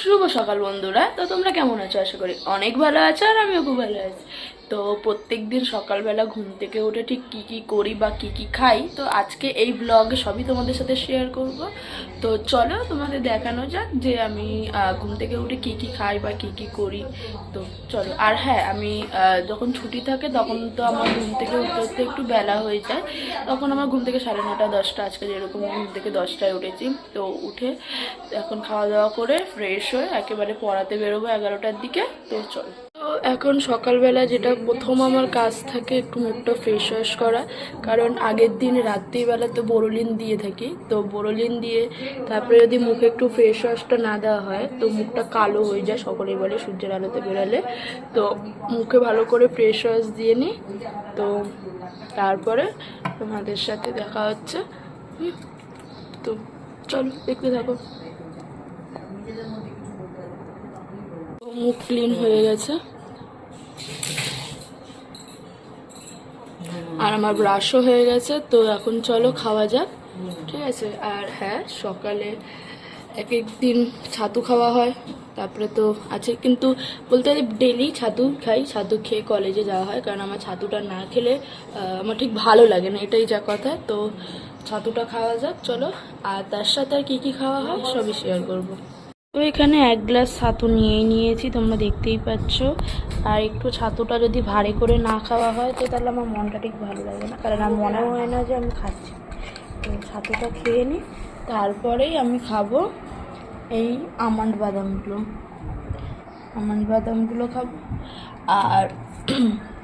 শুভ সকাল বন্ধুরা। তো তোমরা কেমন আছো? আশা করি অনেক ভালো আছো, আর আমিও খুব ভালো আছি। তো প্রত্যেকদিন সকালবেলা ঘুম থেকে উঠে ঠিক কি কি করি বা কি কি খাই, তো আজকে এই ব্লগে সবই তোমাদের সাথে শেয়ার করব। তো চলো তোমাদের দেখানো যাক যে আমি ঘুম থেকে উঠে কি কি খাই বা কি কি করি। তো চলো। আর হ্যাঁ, আমি যখন ছুটি থাকে তখন তো আমার ঘুম থেকে উঠতে উঠতে একটু বেলা হয়ে যায়। তখন আমার ঘুম থেকে 9:30 10টা, আজকে যেরকম ঘুম থেকে 10টায় উঠেছি। তো উঠে এখন খাওয়া দাওয়া করে ফ্রেশ হয়ে একেবারে পড়াতে বেরোবো 11টার দিকে। তো চলো। তো এখন সকালবেলা যেটা প্রথম আমার কাজ থাকে একটু মুখটা ফ্রেশ ওয়াশ করা, কারণ আগের দিন রাত্রিবেলা তো বোরোলিন দিয়ে থাকি। তো বোরোলিন দিয়ে তারপরে যদি মুখে একটু ফেস ওয়াশটা না দেওয়া হয় তো মুখটা কালো হয়ে যায়, সকলেই বলে সূর্যের আলোতে বেরোলে। তো মুখে ভালো করে ফেস ওয়াশ দিয়ে নিই। তো তারপরে তোমাদের সাথে দেখা হচ্ছে। তো চলো, দেখতে থাকো। মুখ ক্লিন হয়ে গেছে আর আমার ব্রাশও হয়ে গেছে। তো এখন চলো খাওয়া যাক, ঠিক আছে? আর হ্যাঁ, সকালে এক এক দিন ছাতু খাওয়া হয়, তারপরে তো আছে, কিন্তু বলতে ডেলি ছাতু খাই। ছাতু খেয়ে কলেজে যাওয়া হয়, কারণ আমার ছাতুটা না খেলে আমার ঠিক ভালো লাগে না, এটাই যা কথা। তো ছাতুটা খাওয়া যাক, চলো। আর তার সাথে আর কী কী খাওয়া হয় সবই শেয়ার করবো। তো এখানে 1 গ্লাস ছাতু নিয়েই নিয়েছি, তোমরা দেখতেই পাচ্ছ। আর একটু ছাতুটা যদি ভারী করে না খাওয়া হয় তো তাহলে আমার মনটা ঠিক ভালো লাগে না, কারণ আমার মনে হয় না যে আমি খাচ্ছি। তো ছাতুটা খেয়ে নিই, তারপরেই আমি খাবো এই আমন্ড বাদামগুলো খাবো। আর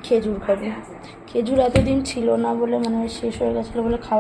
খেজুর খাবো। খেজুর এতদিন ছিল না বলে, মানে শেষ হয়ে গেছিলো বলে খাওয়া